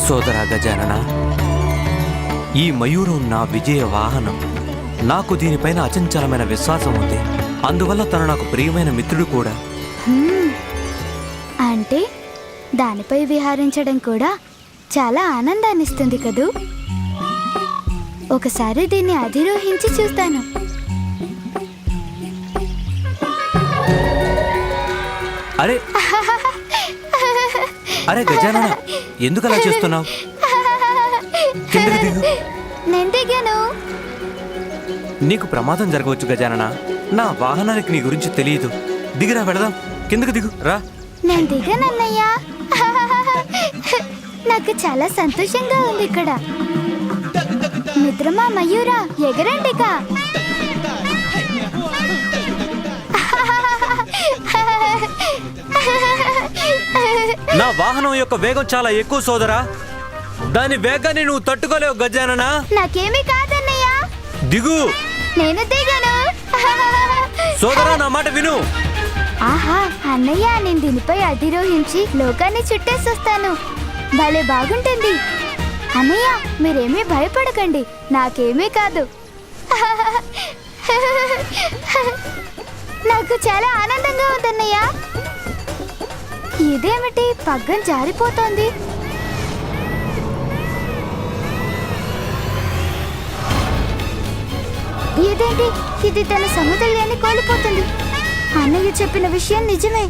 సోదరా గజానన, ఈ మయూరం నా విజయ వాహనం. నాకు దీనిపైన అచంచలమైన విశ్వాసం ఉంది. అందువల్ల తను నాకు ప్రియమైన మిత్రుడు కూడా. అంటే దానిపై విహారించడం కూడా చాలా ఆనందాన్ని ఇస్తుంది కదూ. ఒకసారి దీన్ని అధిరోహించి చూస్తాను. అరే అరే గజానన, ఎందుకు అలా చేస్తున్నావు? కిందకి దిగు. నేను దిగాను. నీకు ప్రమాదం జరగవచ్చు గజానన. నా వాహనానికి నీ గురించి తెలియదు. దిగిరా, వెళదాం. కిందకు దిగు రా. నేను దిగానన్నయ్యా. నాకు చాలా సంతోషంగా ఉంది ఇక్కడ. మిత్రమా మయూరా, ఎగరండిగా. నా వాహనం యొక్క వేగం చాలా ఎక్కువ సోదరా. దాని వేగాన్ని నువ్వు తట్టుకోలేవు గజానన. నాకేమీ కాదన్నయ్యా. దిగు. నేను దిగాను. సోదరా, నా మాట విను. ఆహా అన్నయ్య, నేను దీనిపై అధిరోహించి లోకాన్ని చుట్టేసొస్తాను. భలే బాగుంటుంది. అన్నయ్య, మీరేమీ భయపడకండి, నాకేమీ కాదు. నాకు చాలా ఆనందంగా ఉందన్నయ్య. ఇదేమిటి, పగ్గం జారిపోతోంది. ఇదేంటి, ఇది తన సమతుల్యాన్ని కోల్పోతుంది. అన్నయ్య చెప్పిన విషయం నిజమే.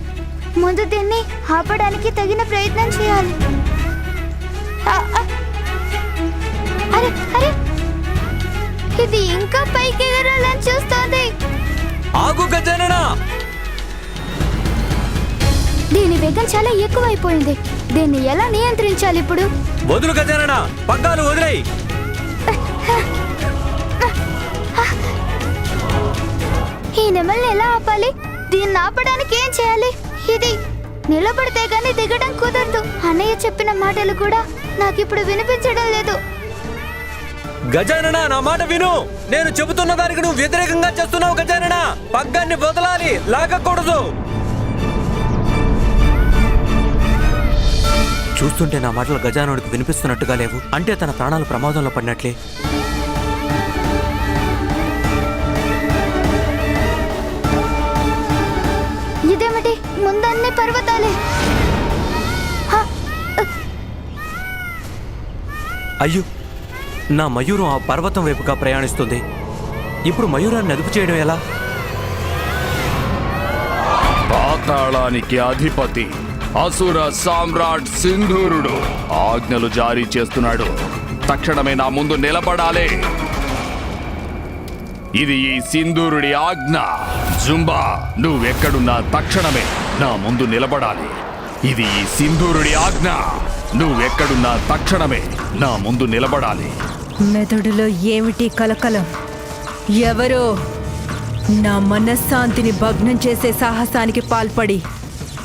ముందు దీన్ని ఆపడానికి తగిన ప్రయత్నం చేయాలి. అరే అరే, ఇది ఇంకా పైకి ఎగరాలని చూస్తోంది. ఆగు గజానన. దీని వేగం చాలా ఎక్కువైపోయింది. దీన్ని ఎలా నియంత్రించాలి ఇప్పుడు? వదులు గజానన, పగ్గాలు వదిలేయి. ఈ నెమల్ని ఎలా ఆపాలి? దీన్ని ఆపడానికి ఏం చేయాలి? ఇది నిలబడితే గానీ దిగడం కుదరదు. అన్నయ్య చెప్పిన మాటలు కూడా నాకిప్పుడు వినిపించడం లేదు. గజానన, నా మాట విను. నేను చెబుతున్న దానికి నువ్వు వ్యతిరేకంగా చేస్తున్నావు గజానన. పగ్గాన్ని వదలాలి, లాగకూడదు. చూస్తుంటే నా మాటలు గజానుడికి వినిపిస్తున్నట్టుగా లేవు. అంటే తన ప్రాణాలు ప్రమాదంలో పడినట్లే. ఇదేమిటి, ముందన్ని పర్వతాలే. అయ్యో, నా మయూరం ఆ పర్వతం వైపుగా ప్రయాణిస్తుంది. ఇప్పుడు మయూరాన్ని అదుపు చేయడం ఎలా? పాతాళానికి అధిపతి అసుర సామ్రాట్ సింధూరుడు ఆజ్ఞలు జారీ చేస్తున్నాడు. తక్షణమే నా ముందు నిలబడాలి. ఇది ఈ సింధూరుడి ఆజ్ఞ. జుంబా, నువ్వెక్కడున్నా తక్షణమే నా ముందు నిలబడాలి. ఇది ఈ సింధూరుడి ఆజ్ఞ. నువ్వెక్కడున్నా తక్షణమే నా ముందు నిలబడాలి. మెదడులో ఏమిటి కలకలం? ఎవరో నా మనశ్శాంతిని భగ్నం చేసే సాహసానికి పాల్పడి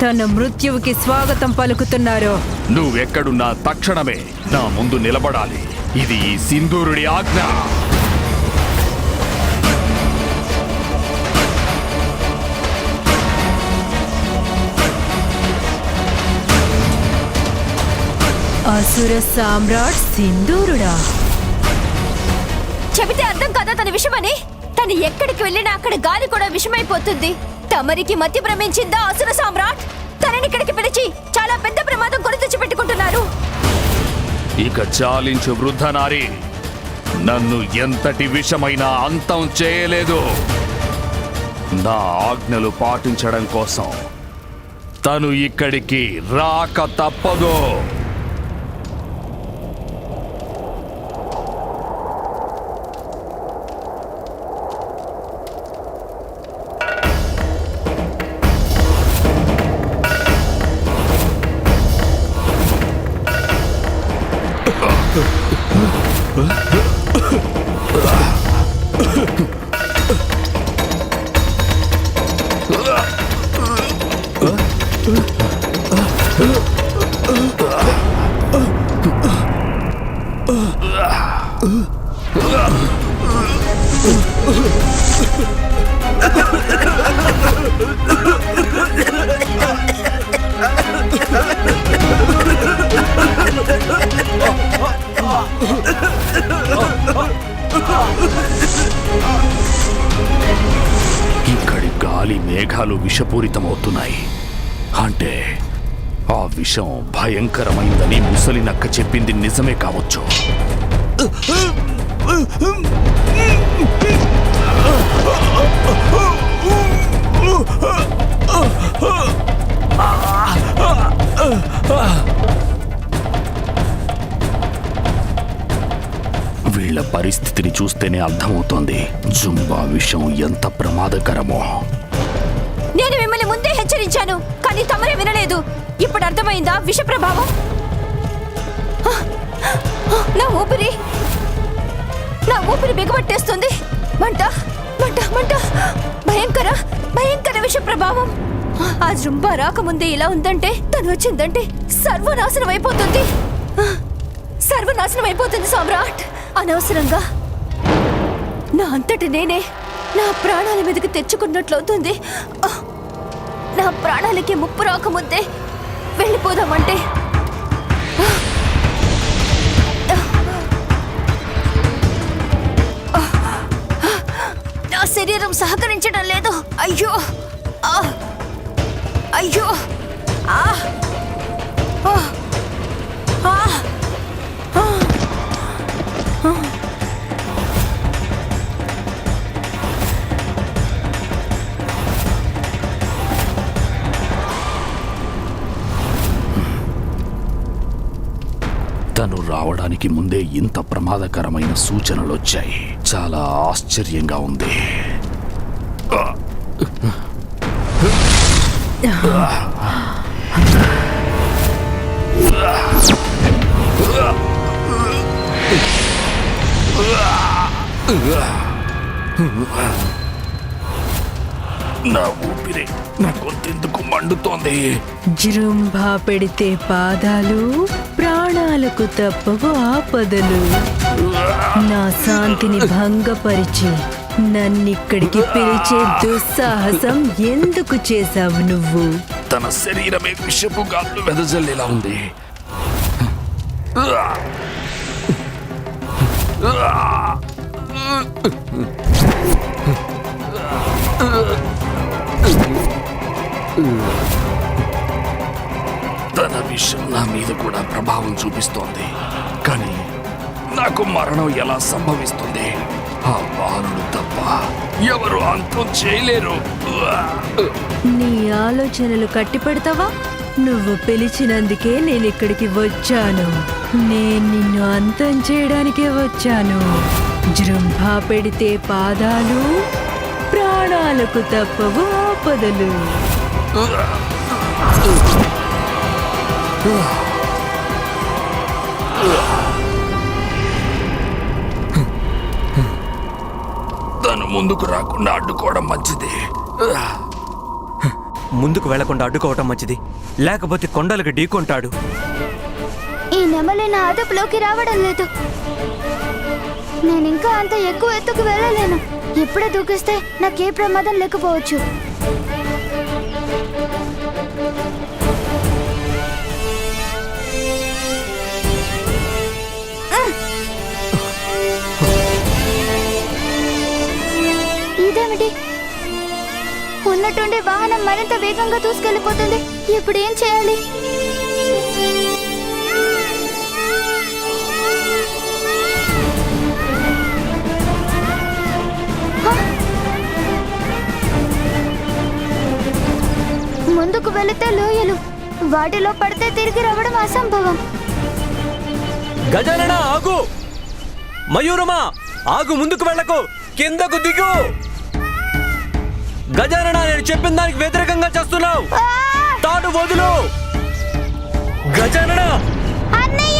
తన మృత్యువుకి స్వాగతం పలుకుతున్నారు. నువ్వెక్కడున్నా తక్షణమే నా ముందు నిలబడాలి. ఇది ఈ సింధూరుడి ఆజ్ఞ. అసుర సామ్రాట్ సింధూరుడా? చెబితే అర్థం కదా తన విషమని? తను ఎక్కడికి వెళ్ళినా అక్కడ గాలి కూడా విషమైపోతుంది. తమరికి మతి భ్రమించిందా అసుర సామ్రాట్? తనని ఇక్కడికి పిలిచి చాలా పెద్ద ప్రమాదం కొని తెచ్చిపెట్టుకుంటున్నారు. ఇక చాలించు వృద్ధ నారి. నన్ను ఎంతటి విషమైనా అంతం చేయలేదు. నా ఆజ్ఞలు పాటించడం కోసం తను ఇక్కడికి రాక తప్పదు. ఇక్కడి గాలి మేఘాలు విషపూరితమవుతున్నాయి. అంటే ఆ విషం భయంకరమైందని ముసలి నక్క చెప్పింది నిజమే కావచ్చు. వీళ్ళ పరిస్థితిని చూస్తేనే అర్థమవుతోంది జుంబా విషం ఎంత ప్రమాదకరమో. నేను మిమ్మల్ని ముందే హెచ్చరించాను, కానీ తమరే వినలేదు. ఇప్పుడు అర్థమైందా విష ప్రభావం? నా ఊపిరి బిగబట్టేస్తుంది. మంట మంట మంట, భయంకర భయంకర విష ప్రభావం. ఆ జుంబా రాకముందే ఇలా ఉందంటే, తను వచ్చిందంటే సర్వనాశనం అయిపోతుంది. సర్వనాశనం అయిపోతుంది సామ్రాట్. అనవసరంగా నా అంతటి నేనే నా ప్రాణాల మీదకి తెచ్చుకున్నట్లవుతుంది. నా ప్రాణాలకి ముప్పు రాకముందే వెళ్ళిపోదామంటే నా శరీరం సహకరించడం లేదు. అయ్యో అయ్యో తను రావడానికి ముందే ఇంత ప్రమాదకరమైన సూచనలు వచ్చాయి. చాలా ఆశ్చర్యంగా ఉంది. నా ఊపిరి నా గొంతెందుకు మండుతోంది. జృంభా పెడితే పాదాలు, ప్రాణాలకు తప్పవు ఆపదలు. నా శాంతిని భంగపరిచి నన్నిక్కడికి పిలిచే దుస్సాహసం ఎందుకు చేశావు నువ్వు? తన శరీరమే విషపు గాళ్ళు వెదజల్లేలా ఉంది. తన విషయం నా మీద కూడా ప్రభావం చూపిస్తోంది. కానీ నాకు మరణం ఎలా సంభవిస్తుంది? ఆ బాలుడు తప్ప ఎవరు అంతం చేయలేరు. నీ ఆలోచనలు కట్టిపెడతావా? నువ్వు పిలిచినందుకే నేను ఇక్కడికి వచ్చాను. నేను నిన్ను అంతం చేయడానికే వచ్చాను. జృంభా పెడితే పాదాలు, ప్రాణాలకు తప్పవు ఆపదలు. తను ముందుకు రాకుండా అడ్డుకోవడం మంచిది. ముందుకు వెళ్లకుండా అడ్డుకోవటం మంచిది, లేకపోతే కొండలకు ఢీకొంటాడు. ఈ నెమలి నా అదుపులోకి రావడం లేదు. నేను ఇంకా అంత ఎక్కువ ఎత్తుకు వెళ్ళలేను. ఇప్పుడే దూకిస్తే నాకే ప్రమాదం లేకపోవచ్చు. ఇదేమిటి? ఉన్నట్టుండి వాహనం మరింత వేగంగా దూసుకెళ్ళిపోతుంది. ఇప్పుడు ఏం చేయాలి? ముందుకు వెళితే లోయలు, వాటిలో పడితే తిరిగి రావడం అసంభవం. గజానన ఆగు! మయూరమా ఆగు! ముందుకు వెళ్ళకు, కిందకు దిగు. గజానన, నేను చెప్పిన దానికి వ్యతిరేకంగా చేస్తున్నావు. తాడు వదులు. గజానన! అన్నయ్య!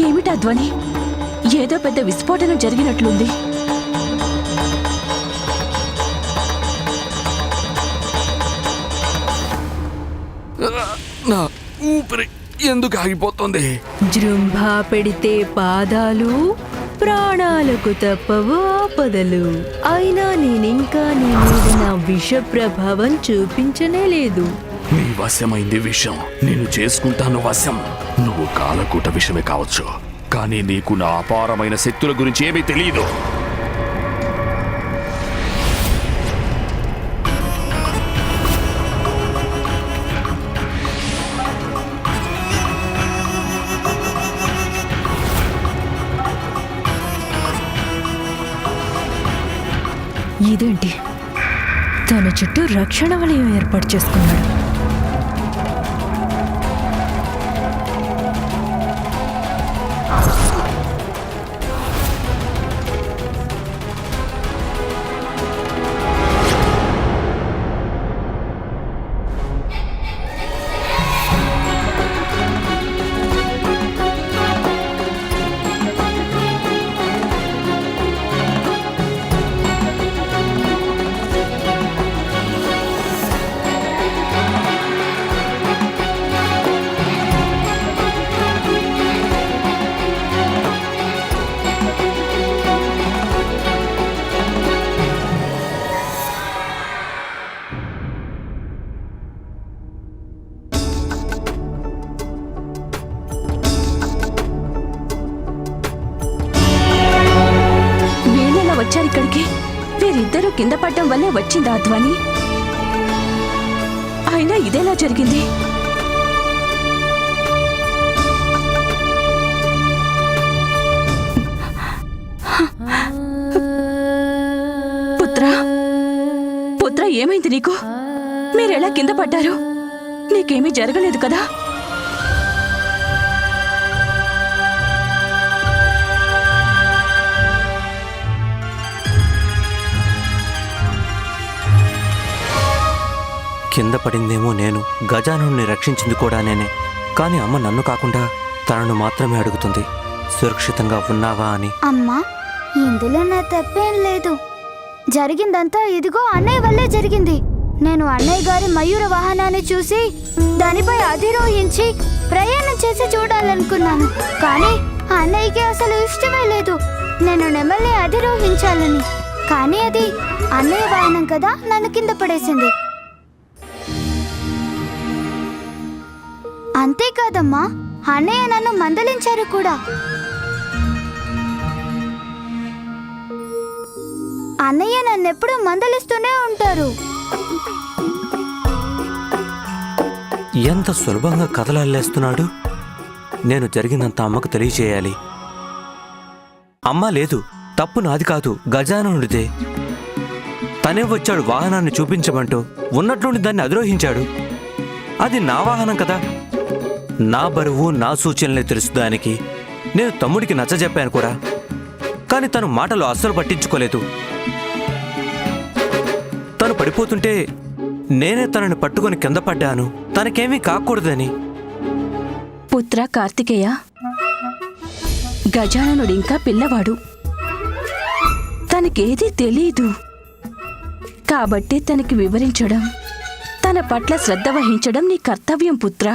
ఏమిటా ధ్వని? ఏదో పెద్ద విస్ఫోటనం జరిగినట్లుంది. నా ఊపిరి ఎందుకు ఆగిపోతుంది? జృంభా పెడితే పాదాలు, ప్రాణాలకు తప్పవు ఆపదలు. అయినా నేనింకా నీ మీద నా విష ప్రభావం చూపించనే లేదు. నీ వశమైంది విషం, నేను చేసుకుంటాను వశం. నువ్వు కాలకూట విషమే కావచ్చు, కానీ నీకు నా అపారమైన శక్తుల గురించి ఏమీ తెలియదు. ఇదేంటి, తన చుట్టూ రక్షణ వలయం ఏర్పాటు చేసుకున్నాడు. వచ్చారు ఇక్కడికి. వీరిద్దరూ కింద పడ్డం వల్లే వచ్చిందా ధ్వని? అయినా ఇదేలా జరిగింది? పుత్రా, పుత్రా, ఏమైంది నీకు? మీరెలా కింద పడ్డారు? నీకేమీ జరగలేదు కదా? కింద పడిందేమో నేను, గజానుడిని రక్షించింది కూడా నేనే. కానీ అమ్మ నన్ను కాకుండా తనను మాత్రమే అడుగుతుంది, సురక్షితంగా ఉన్నావా అని. అమ్మా, ఇందులో నా తప్పేం లేదు. జరిగిందంతా ఇదిగో అన్నయ్య వల్లే జరిగింది. నేను అన్నయ్య గారి మయూర వాహనాన్ని చూసి దానిపై అధిరోహించి ప్రయాణం చేసి చూడాలనుకున్నాను. కానీ అన్నయ్యకి అసలు ఇష్టమే లేదు నేను నెమల్ని అధిరోహించాలని. కానీ అది అన్నయ్య వాహనం కదా, నన్ను కింద పడేసింది. అంతేకాదమ్మా, అన్నయ్య నన్ను మందలించారు కూడా. అన్నయ్య నన్నెప్పుడు మందలిస్తూనే ఉంటారు. ఎంత సులభంగా కథలు అల్లేస్తున్నాడు. నేను జరిగిందంత అమ్మకు తెలియచేయాలి. అమ్మ లేదు, తప్పు నాది కాదు, గజాననుడిదే. తనే వచ్చాడు వాహనాన్ని చూపించమంటూ, ఉన్నట్లుండి దాన్ని అధిరోహించాడు. అది నా వాహనం కదా, నా బరువు నా సూచనలే తెలుసు దానికి. నేను తమ్ముడికి నచ్చజెప్పాను కూడా, కానీ తను మాటలు అస్సలు పట్టించుకోలేదు. తను పడిపోతుంటే నేనే తనని పట్టుకొని కింద పడ్డాను, తనకేమీ కాకూడదని. పుత్ర కార్తికేయ, గజాననుడింకా పిల్లవాడు, తనకేదీ తెలీదు. కాబట్టి తనకి వివరించడం, తన పట్ల శ్రద్ధ వహించడం నీ కర్తవ్యం పుత్రా.